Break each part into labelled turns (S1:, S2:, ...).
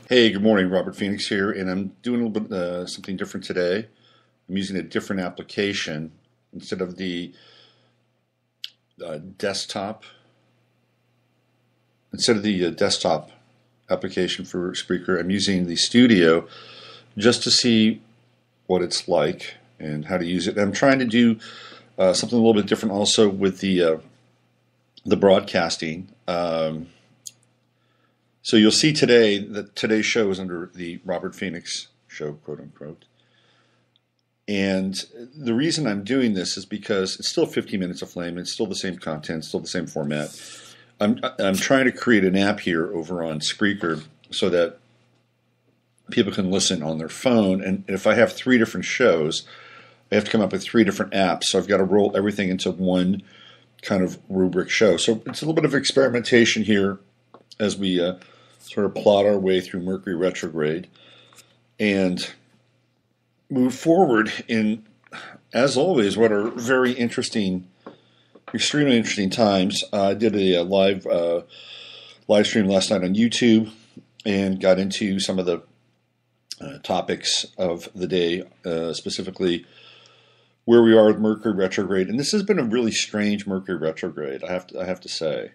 S1: Hey, good morning. Robert Phoenix here, and I'm doing a little bit something different today. I'm using a different application instead of the desktop. Instead of the desktop application for Spreaker, I'm using the Studio just to see what it's like and how to use it. And I'm trying to do something a little bit different also with the broadcasting. So you'll see today that today's show is under the Robert Phoenix show, quote unquote. And the reason I'm doing this is because it's still 15 minutes of flame. It's still the same content, still the same format. I'm trying to create an app here over on Spreaker so that people can listen on their phone. And if I have 3 different shows, I have to come up with 3 different apps. So I've got to roll everything into one kind of rubric show. So it's a little bit of experimentation here as we sort of plot our way through Mercury retrograde and move forward in, as always, what are very interesting, extremely interesting times. I did a live stream last night on YouTube and got into some of the topics of the day, specifically where we are with Mercury retrograde. And this has been a really strange Mercury retrograde, I have to say.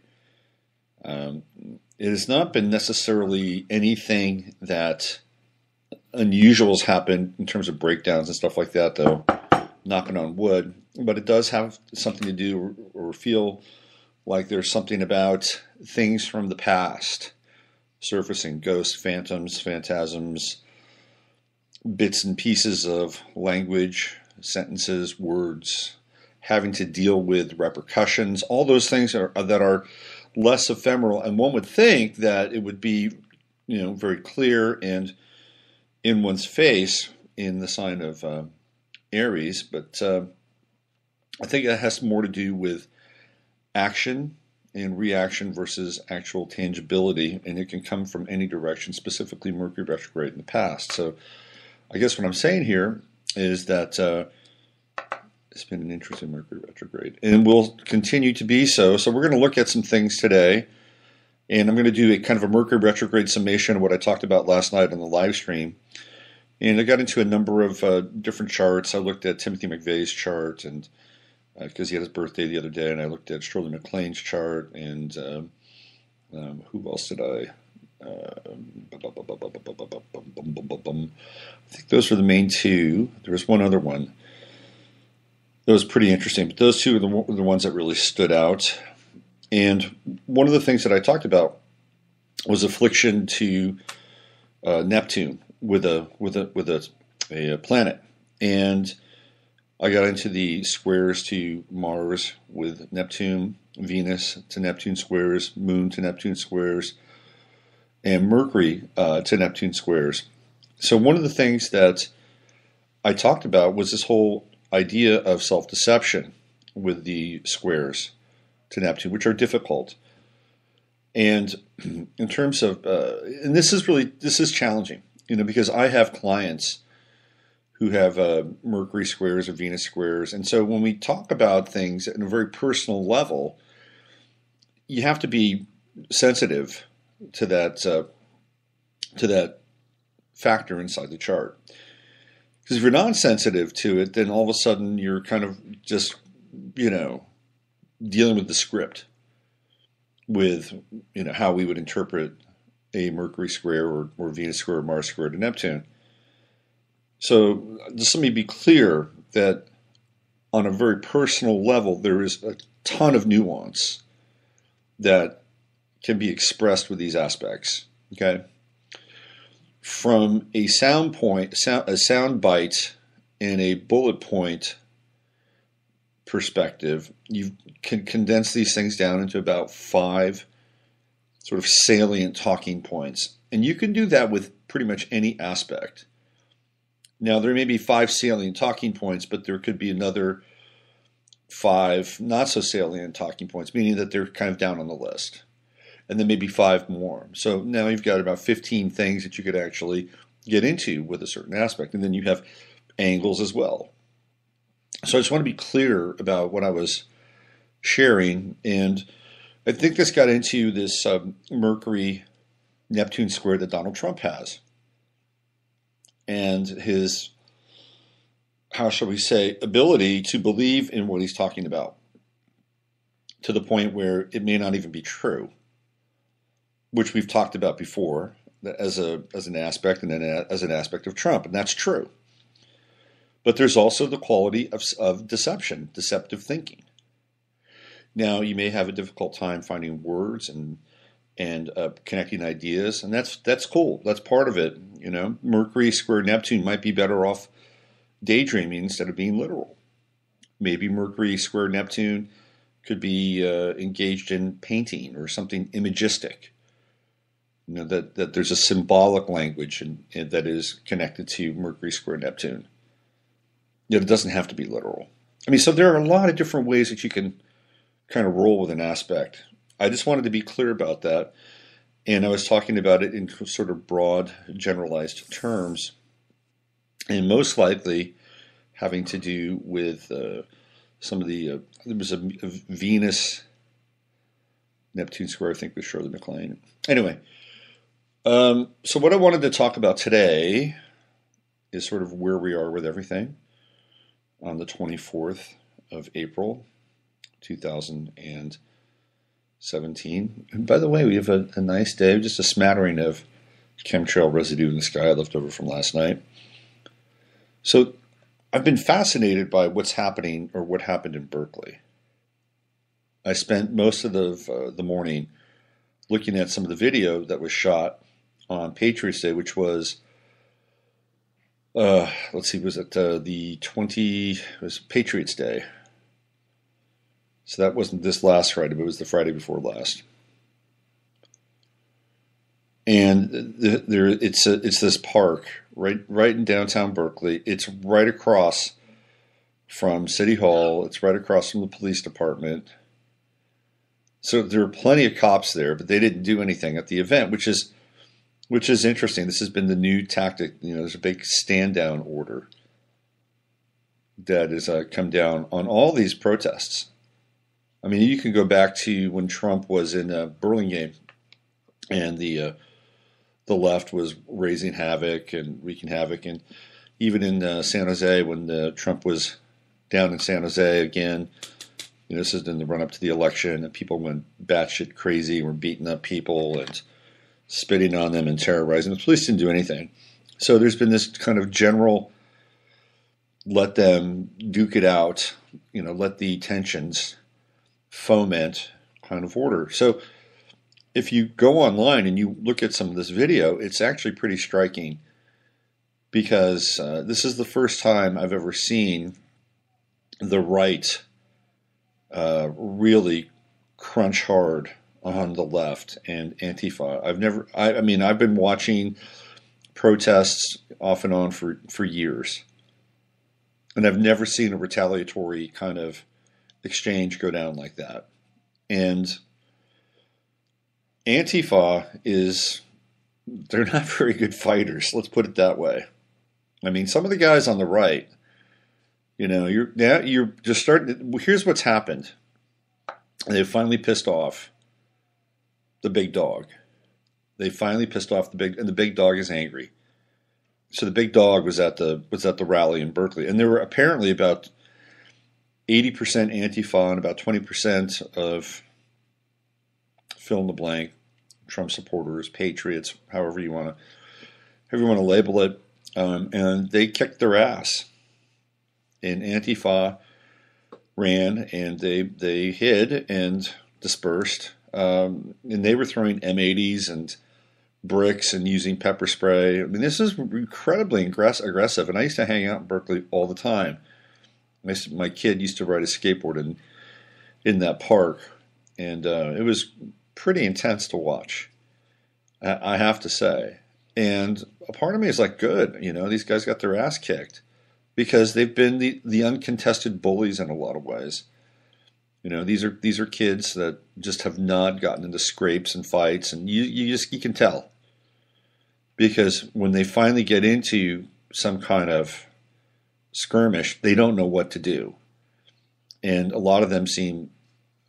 S1: It has not been necessarily anything that unusual has happened in terms of breakdowns and stuff like that, though, knocking on wood. But it does have something to do or feel like there's something about things from the past surfacing, ghosts, phantoms, phantasms, bits and pieces of language, sentences, words, having to deal with repercussions, all those things that are less ephemeral. And one would think that it would be, very clear and in one's face in the sign of Aries, but I think that has more to do with action and reaction versus actual tangibility, and it can come from any direction, specifically Mercury retrograde in the past. So I guess what I'm saying here is that it's been an interesting Mercury retrograde, and will continue to be so. So we're going to look at some things today, and I'm going to do a kind of a Mercury retrograde summation of what I talked about last night on the live stream. And I got into a number of different charts. I looked at Timothy McVeigh's chart, and because he had his birthday the other day, and I looked at Shirley MacLaine's chart, and who else did I? I think those were the main 2. There was one other one that was pretty interesting, but those 2 were the ones that really stood out. And one of the things that I talked about was affliction to Neptune with a planet, and I got into the squares to Mars with Neptune, Venus to Neptune squares, Moon to Neptune squares, and Mercury to Neptune squares. So one of the things that I talked about was this whole idea of self-deception with the squares to Neptune, which are difficult. And in terms of, and this is challenging, because I have clients who have Mercury squares or Venus squares. And so when we talk about things at a very personal level, you have to be sensitive to that factor inside the chart. Because if you're not sensitive to it, then all of a sudden you're kind of just, dealing with the script with, how we would interpret a Mercury square or Venus square or Mars square to Neptune. So just let me be clear that on a very personal level, there is a ton of nuance that can be expressed with these aspects. Okay, from a sound bite, and a bullet point perspective, you can condense these things down into about 5 sort of salient talking points, and you can do that with pretty much any aspect. Now, there may be 5 salient talking points, but there could be another 5 not so salient talking points, meaning that they're kind of down on the list. And then maybe 5 more. So now you've got about 15 things that you could actually get into with a certain aspect. And then you have angles as well. So I just want to be clear about what I was sharing. And I think this got into this Mercury Neptune square that Donald Trump has. And his, how shall we say, ability to believe in what he's talking about to the point where it may not even be true, which we've talked about before as an aspect, and then as an aspect of Trump, and that's true. But there's also the quality of deception, deceptive thinking. Now, you may have a difficult time finding words and connecting ideas, and that's cool. That's part of it. You know, Mercury square Neptune might be better off daydreaming instead of being literal. Maybe Mercury square Neptune could be engaged in painting or something imagistic. You know, that there's a symbolic language and that is connected to Mercury square Neptune. You know, it doesn't have to be literal. I mean, so there are a lot of different ways that you can kind of roll with an aspect. I just wanted to be clear about that. And I was talking about it in sort of broad, generalized terms, and most likely having to do with some of the, there was a Venus Neptune square, I think, with Shirley MacLaine. Anyway, so what I wanted to talk about today is sort of where we are with everything on the 24th of April, 2017. And by the way, we have a nice day, just a smattering of chemtrail residue in the sky left over from last night. So I've been fascinated by what's happening, or what happened in Berkeley. I spent most of the morning looking at some of the video that was shot on Patriots Day, which was, let's see, was it it was Patriots Day. So that wasn't this last Friday, but it was the Friday before last. And it's this park right in downtown Berkeley. It's right across from City Hall. It's right across from the police department. So there are plenty of cops there, but they didn't do anything at the event, which is interesting. This has been the new tactic. You know, there's a big stand down order that has come down on all these protests. I mean, you can go back to when Trump was in Burlingame, and the left was raising havoc and wreaking havoc, and even in San Jose when Trump was down in San Jose again. You know, this is in the run up to the election, and people went batshit crazy, were beating up people and spitting on them and terrorizing. The police didn't do anything. So there's been this kind of general let them duke it out, you know, let the tensions foment kind of order. So if you go online and you look at some of this video, it's actually pretty striking, because this is the first time I've ever seen the right really crunch hard on the left and Antifa. I mean, I've been watching protests off and on for years, and I've never seen a retaliatory kind of exchange go down like that. And Antifa they're not very good fighters, let's put it that way. I mean, some of the guys on the right, you know, you're just starting. Here's what's happened. They've finally pissed off the big dog. They finally pissed off and the big dog is angry. So the big dog was at the rally in Berkeley, and there were apparently about 80% Antifa and about 20% of fill in the blank Trump supporters, patriots, however you want to label it, and they kicked their ass. And Antifa ran, and they hid and dispersed, and they were throwing M80s and bricks and using pepper spray. I mean, this is incredibly aggressive. And I used to hang out in Berkeley all the time. My kid used to ride a skateboard in that park, and it was pretty intense to watch, I have to say. And a part of me is like, good, you know, these guys got their ass kicked, because they've been the uncontested bullies in a lot of ways. You know, these are kids that just have not gotten into scrapes and fights, and you can tell, because when they finally get into some kind of skirmish, they don't know what to do, and a lot of them seem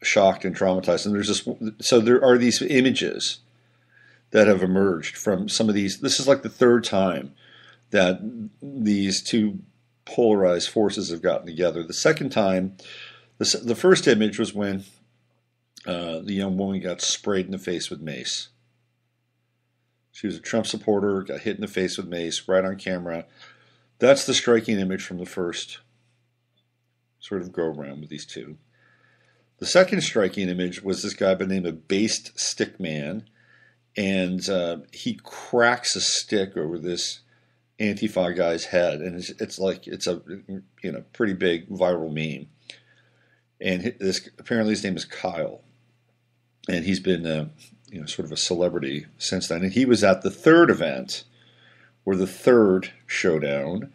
S1: shocked and traumatized. And so there are these images that have emerged from some of these. This is like the third time that these two polarized forces have gotten together. The second time, the first image was when the young woman got sprayed in the face with mace. She was a Trump supporter, got hit in the face with mace right on camera. That's the striking image from the first sort of go around with these two. The second striking image was this guy by the name of Based Stickman, and he cracks a stick over this Antifa guy's head, and it's a pretty big viral meme. And apparently his name is Kyle, and he's been sort of a celebrity since then. And he was at the third event, or the third showdown,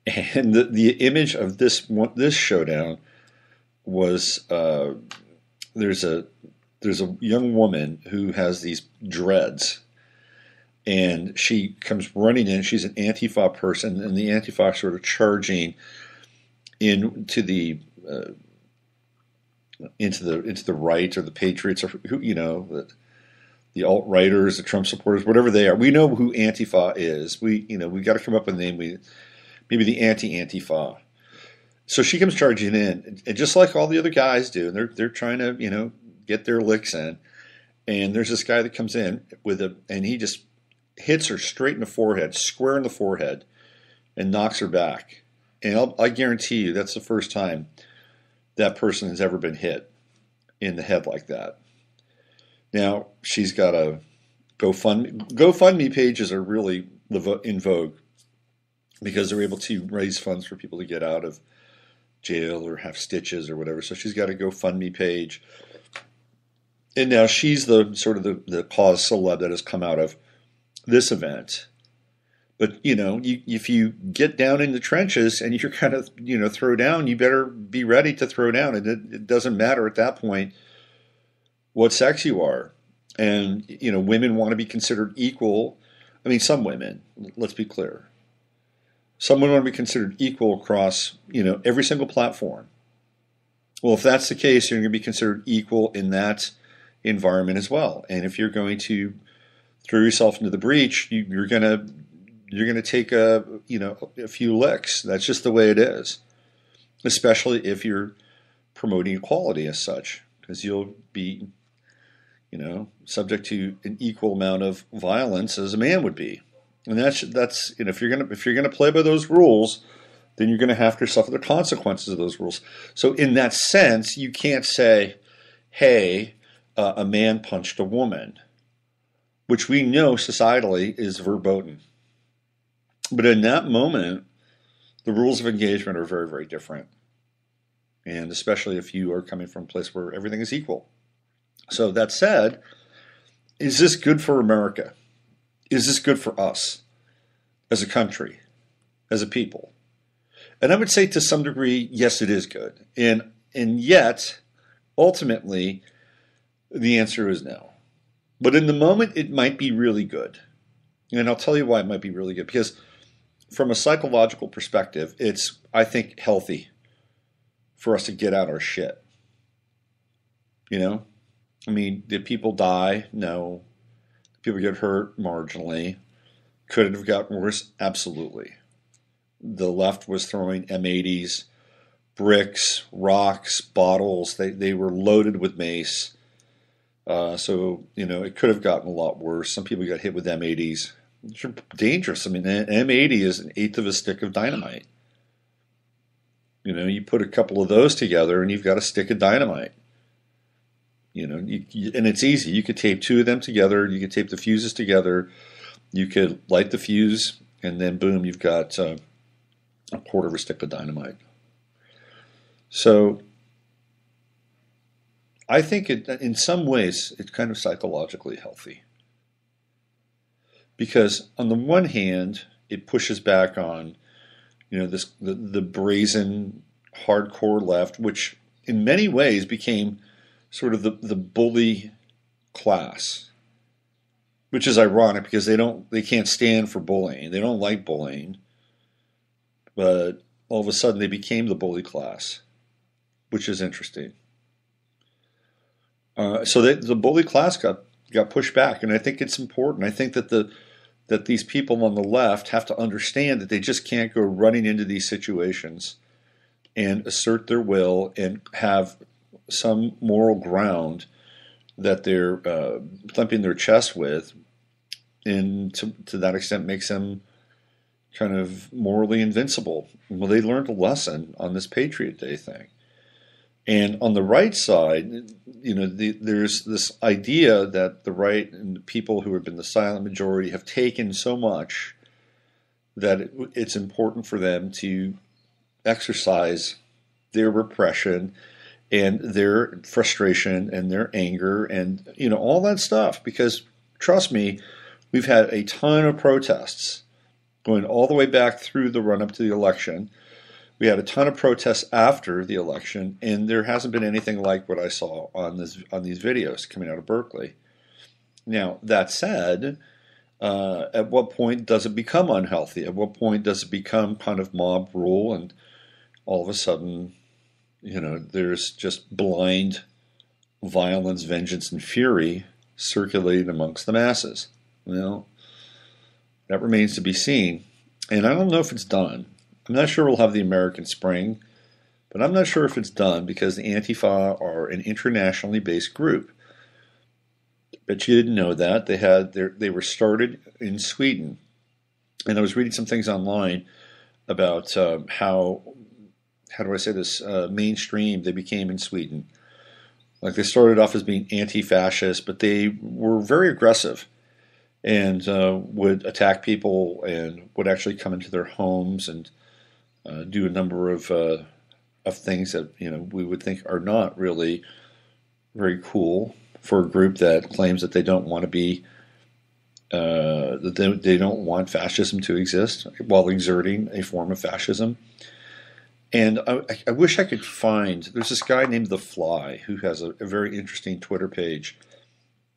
S1: and the image of this showdown was there's a young woman who has these dreads, and she comes running in. She's an Antifa person, and the Antifa sort of charging into the right, or the Patriots, or who, the alt-righters, the Trump supporters, whatever they are. We know who Antifa is. We got to come up with a name. Maybe the anti-Antifa. So she comes charging in, and just like all the other guys do, and they're trying to get their licks in. And there's this guy that comes in and he just hits her straight in the forehead, square in the forehead, and knocks her back. And I guarantee you that's the first time that person has ever been hit in the head like that. Now, she's got a GoFundMe pages are really in vogue because they're able to raise funds for people to get out of jail or have stitches or whatever. So she's got a GoFundMe page. And now she's the sort of the cause celeb that has come out of this event. But, if you get down in the trenches and you're kind of, throw down, you better be ready to throw down. And it doesn't matter at that point what sex you are. And, women want to be considered equal. I mean, some women, let's be clear. Some women want to be considered equal across, every single platform. Well, if that's the case, you're going to be considered equal in that environment as well. And if you're going to throw yourself into the breach, you're going to take a few licks. That's just the way it is. Especially if you're promoting equality as such, because you'll be, subject to an equal amount of violence as a man would be. And that's if you're gonna play by those rules, then you're gonna have to suffer the consequences of those rules. So in that sense, you can't say, "Hey, a man punched a woman," which we know societally is verboten. But in that moment, the rules of engagement are very, very different. And especially if you are coming from a place where everything is equal. So that said, is this good for America? Is this good for us as a country, as a people? And I would say to some degree, yes, it is good. And yet, ultimately, the answer is no. But in the moment, it might be really good. And I'll tell you why it might be really good. Because from a psychological perspective, it's, I think, healthy for us to get out our shit. I mean, did people die? No. Did people get hurt? Marginally. Could it have gotten worse? Absolutely. The left was throwing M80s, bricks, rocks, bottles. They were loaded with mace. So, it could have gotten a lot worse. Some people got hit with M80s. Which are dangerous. I mean, an M80 is an eighth of a stick of dynamite. You put a couple of those together and you've got a stick of dynamite. And it's easy. You could tape two of them together. You could tape the fuses together. You could light the fuse, and then boom, you've got a quarter of a stick of dynamite. So I think in some ways it's kind of psychologically healthy. Because on the one hand, it pushes back on, the brazen, hardcore left, which in many ways became sort of the bully class, which is ironic because they can't stand for bullying. They don't like bullying, but all of a sudden they became the bully class, which is interesting. So the bully class got got pushed back, and I think it's important. I think that that these people on the left have to understand that they just can't go running into these situations and assert their will and have some moral ground that they're thumping their chest with, and to that extent makes them kind of morally invincible. Well, they learned a lesson on this Patriot Day thing. And on the right side, there's this idea that the right and the people who have been the silent majority have taken so much that it's important for them to exercise their repression and their frustration and their anger and all that stuff. Because trust me, we've had a ton of protests going all the way back through the run-up to the election. We had a ton of protests after the election, and there hasn't been anything like what I saw on these videos coming out of Berkeley. Now, that said, at what point does it become unhealthy? At what point does it become kind of mob rule, and all of a sudden, there's just blind violence, vengeance, and fury circulating amongst the masses? Well, that remains to be seen, and I don't know if it's done. I'm not sure we'll have the American Spring, but I'm not sure if it's done because the Antifa are an internationally based group. But you didn't know that. They were started in Sweden. And I was reading some things online about how do I say this, mainstream they became in Sweden. Like they started off as being anti-fascist, but they were very aggressive and would attack people and would actually come into their homes and do a number of things that we would think are not really very cool for a group that claims that they don't want to be that they don't want fascism to exist while exerting a form of fascism. And I wish I could find. There's this guy named The Fly who has a very interesting Twitter page,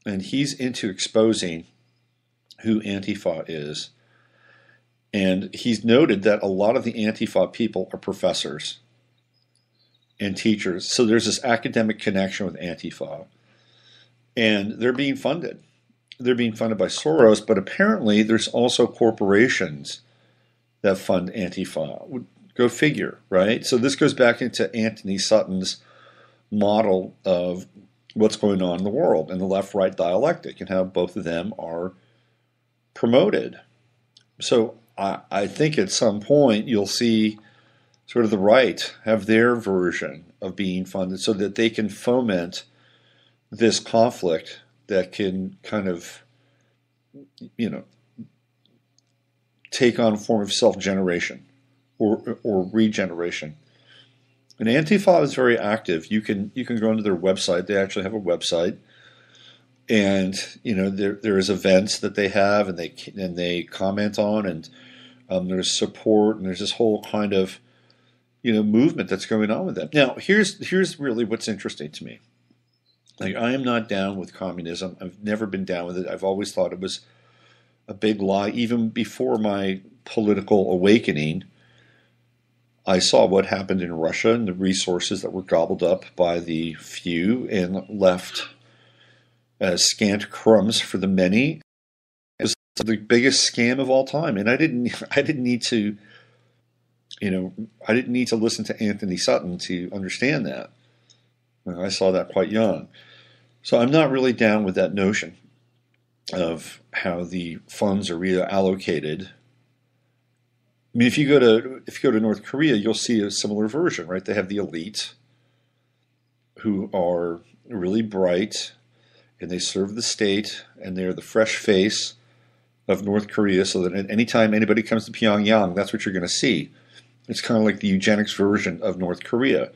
S1: and he's into exposing who Antifa is. And he's noted that a lot of the Antifa people are professors and teachers. So there's this academic connection with Antifa. And they're being funded. They're being funded by Soros, but apparently there's also corporations that fund Antifa. Go figure, right? So this goes back into Anthony Sutton's model of what's going on in the world and the left-right dialectic and how both of them are promoted. So I think at some point you'll see sort of the right have their version of being funded so that they can foment this conflict that can kind of, take on a form of self-generation or regeneration. And Antifa is very active. You can go into their website. They actually have a website. And there's events that they have, and they comment on, and there's support, and there's this whole kind of movement that's going on with them. Now, here's really what's interesting to me. Like, I am not down with communism. I've never been down with it. I've always thought it was a big lie. Even before my political awakening, I saw what happened in Russia and the resources that were gobbled up by the few and left as scant crumbs for the many. It was the biggest scam of all time, and I didn't need to listen to Anthony Sutton to understand that. I saw that quite young. So I'm not really down with that notion of how the funds are reallocated. I mean, if you go to North Korea, you'll see a similar version, right? They have the elite who are really bright, and they serve the state, and they're the fresh face of North Korea, so that anytime anybody comes to Pyongyang, that's what you're going to see. It's kind of like the eugenics version of North Korea.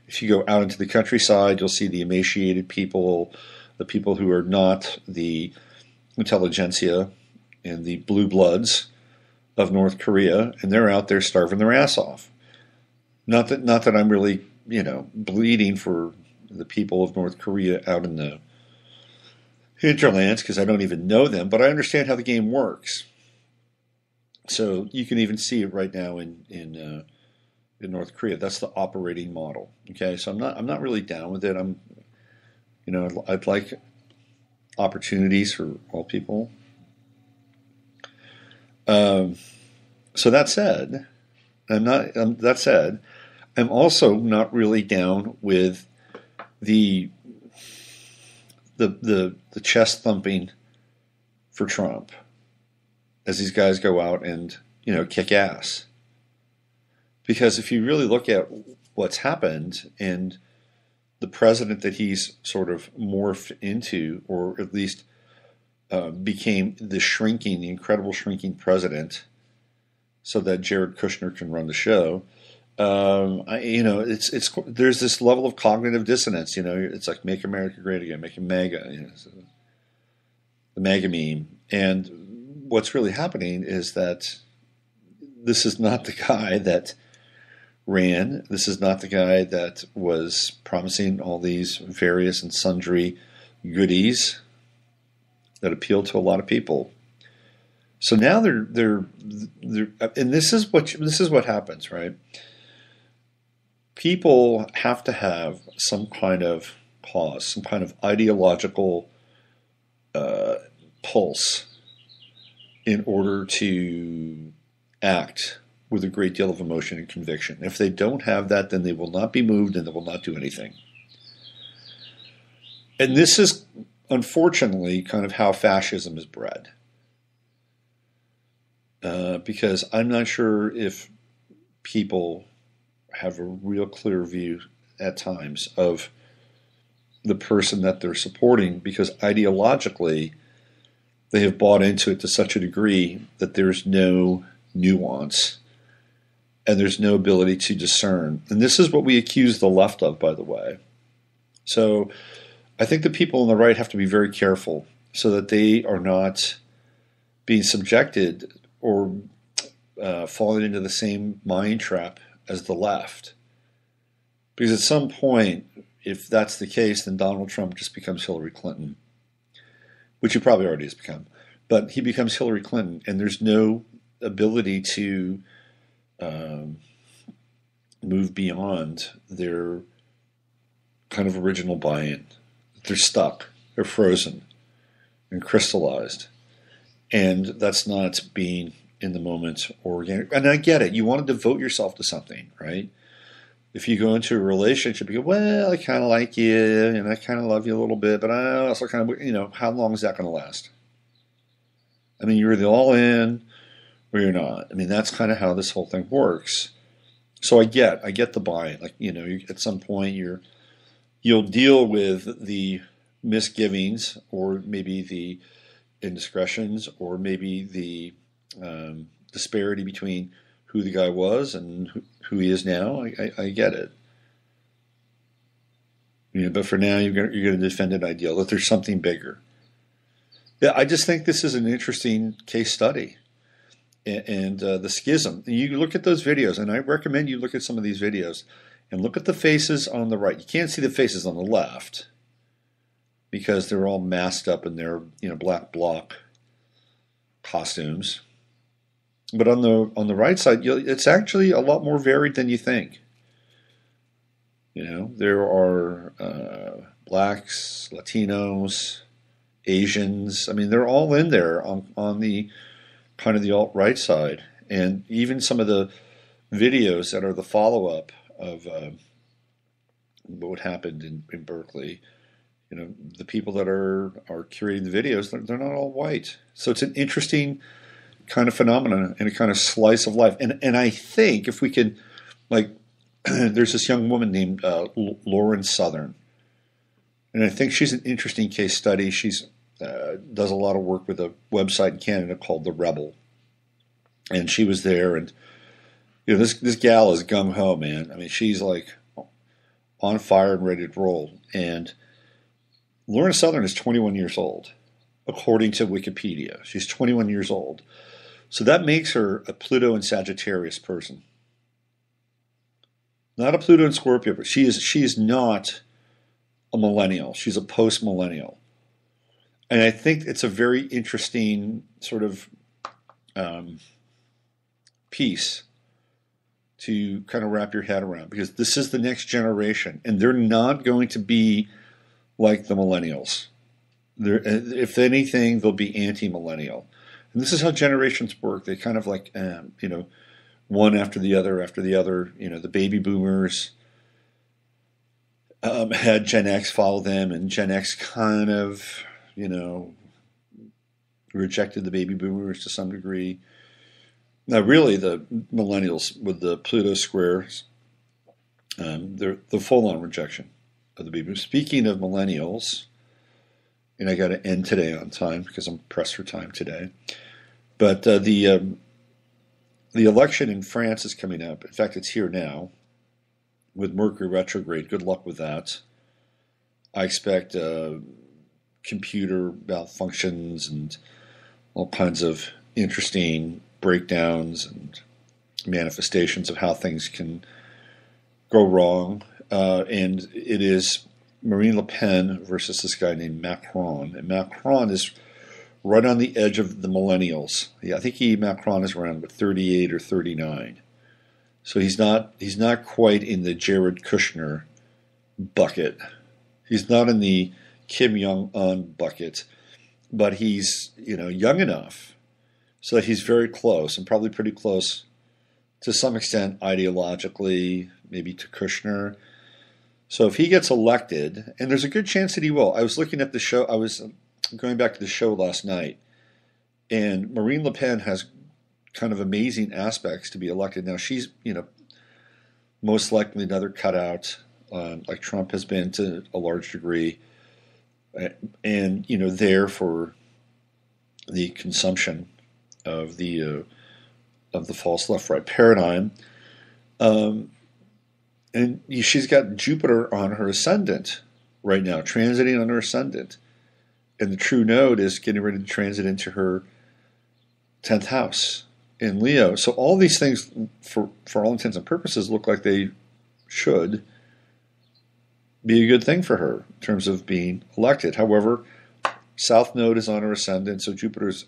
S1: If you go out into the countryside, you'll see the emaciated people, the people who are not the intelligentsia and the blue bloods of North Korea, and they're out there starving their ass off. Not that I'm really, bleeding for the people of North Korea out in the hinterlands, because I don't even know them, but I understand how the game works. So you can even see it right now in North Korea. That's the operating model. Okay, so I'm not really down with it. I'd like opportunities for all people. So that said, I'm also not really down with the chest thumping for Trump as these guys go out and kick ass. Because if you really look at what's happened and the president that he's sort of morphed into, or at least became the incredible shrinking president, so that Jared Kushner can run the show. There's this level of cognitive dissonance. It's like make America great again, make MAGA, so the MAGA meme. And what's really happening is that this is not the guy that ran. This is not the guy that was promising all these various and sundry goodies that appeal to a lot of people. So now they're and this is what happens, right? People have to have some kind of cause, some kind of ideological pulse in order to act with a great deal of emotion and conviction. If they don't have that, then they will not be moved and they will not do anything. And this is unfortunately kind of how fascism is bred. Because I'm not sure if people have a real clear view at times of the person that they're supporting, because ideologically they have bought into it to such a degree that there's no nuance and there's no ability to discern. And this is what we accuse the left of, by the way. So I think the people on the right have to be very careful so that they are not being subjected or falling into the same mind trap as the left. Because at some point, if that's the case, then Donald Trump just becomes Hillary Clinton, which he probably already has become. But he becomes Hillary Clinton, and there's no ability to move beyond their kind of original buy-in. They're stuck, they're frozen and crystallized. And that's not being in the moment or organic. And I get it. You want to devote yourself to something, right? If you go into a relationship, you go, well, I kind of like you and I kind of love you a little bit, but I also kind of, how long is that going to last? I mean, you're either all in or you're not. I mean, that's kind of how this whole thing works. So I get the buy-in. Like, at some point you'll deal with the misgivings or maybe the indiscretions or maybe the disparity between who the guy was and who he is now. I get it. But for now, you're going to defend an ideal that there's something bigger. Yeah, I just think this is an interesting case study, and the schism. You look at those videos, and I recommend you look at some of these videos and look at the faces on the right. You can't see the faces on the left because they're all masked up in their black bloc costumes. But on the right side, it's actually a lot more varied than you think. There are blacks, Latinos, Asians. I mean, they're all in there on the kind of the alt-right side. And even some of the videos that are the follow-up of what happened in Berkeley, the people that are curating the videos, they're not all white. So it's an interesting kind of phenomenon and a kind of slice of life. And I think if we could, there's this young woman named Lauren Southern. And I think she's an interesting case study. She's does a lot of work with a website in Canada called The Rebel. And she was there, and this gal is gung-ho, man. I mean, she's like on fire and ready to roll. And Lauren Southern is 21 years old, according to Wikipedia. She's 21 years old. So that makes her a Pluto and Sagittarius person. Not a Pluto and Scorpio, but she is not a millennial. She's a post-millennial. And I think it's a very interesting sort of piece to kind of wrap your head around, because this is the next generation, and they're not going to be like the millennials. If anything, they'll be anti-millennial. And this is how generations work. They kind of like, one after the other after the other. The baby boomers had Gen X follow them, and Gen X kind of, rejected the baby boomers to some degree. Now, really, the millennials with the Pluto squares, they're the full-on rejection of the baby boomers. Speaking of millennials, and I got to end today on time because I'm pressed for time today. But the election in France is coming up. In fact, it's here now with Mercury retrograde. Good luck with that. I expect computer malfunctions and all kinds of interesting breakdowns and manifestations of how things can go wrong. And it is Marine Le Pen versus this guy named Macron. And Macron is right on the edge of the millennials. Yeah, I think Macron is around 38 or 39. So he's not quite in the Jared Kushner bucket. He's not in the Kim Jong-un bucket, but he's young enough so that he's very close, and probably pretty close to some extent ideologically, maybe to Kushner. So if he gets elected, and there's a good chance that he will. I was looking at the show. I was going back to the show last night, and Marine Le Pen has kind of amazing aspects to be elected. Now she's, most likely another cutout, like Trump has been to a large degree, and there for the consumption of the false left-right paradigm. And she's got Jupiter on her ascendant right now, transiting on her ascendant. And the true node is getting ready to transit into her 10th house in Leo. So all these things, for all intents and purposes, look like they should be a good thing for her in terms of being elected. However, South Node is on her ascendant, so Jupiter's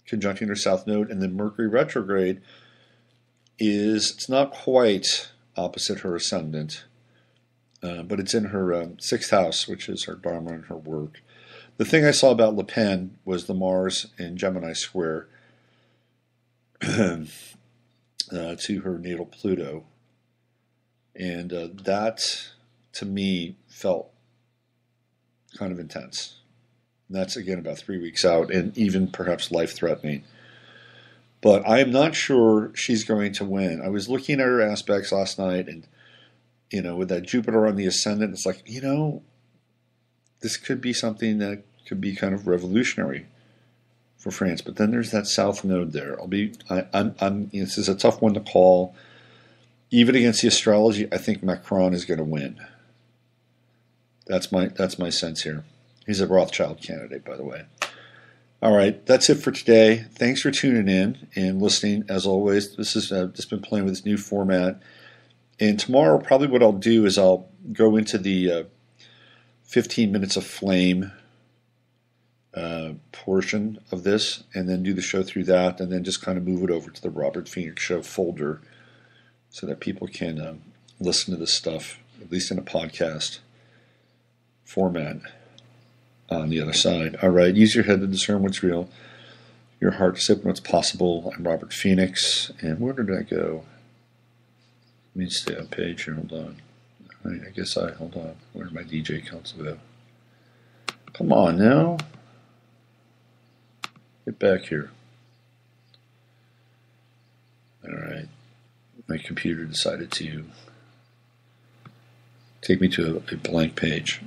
S1: conjuncting her South Node, and then Mercury retrograde it's not quite opposite her ascendant, but it's in her 6th house, which is her Dharma and her work. The thing I saw about Le Pen was the Mars in Gemini square to her natal Pluto. And that, to me, felt kind of intense. And that's, again, about 3 weeks out, and even perhaps life-threatening. But I am not sure she's going to win. I was looking at her aspects last night, and, with that Jupiter on the ascendant, it's like, this could be something that could be kind of revolutionary for France. But then there's that South Node there. This is a tough one to call. Even against the astrology, I think Macron is going to win. That's my sense here. He's a Rothschild candidate, by the way. All right, that's it for today. Thanks for tuning in and listening. As always, this is just been playing with this new format. And tomorrow, probably what I'll do is I'll go into the 15 minutes of flame portion of this, and then do the show through that, and then just kind of move it over to the Robert Phoenix Show folder, so that people can listen to this stuff, at least in a podcast format, on the other side. All right, use your head to discern what's real, your heart to sip what's possible. I'm Robert Phoenix, and where did I go? Let me stay on page here, hold on. Hold on, where did my DJ council go? Come on now. Get back here. All right. My computer decided to take me to a blank page.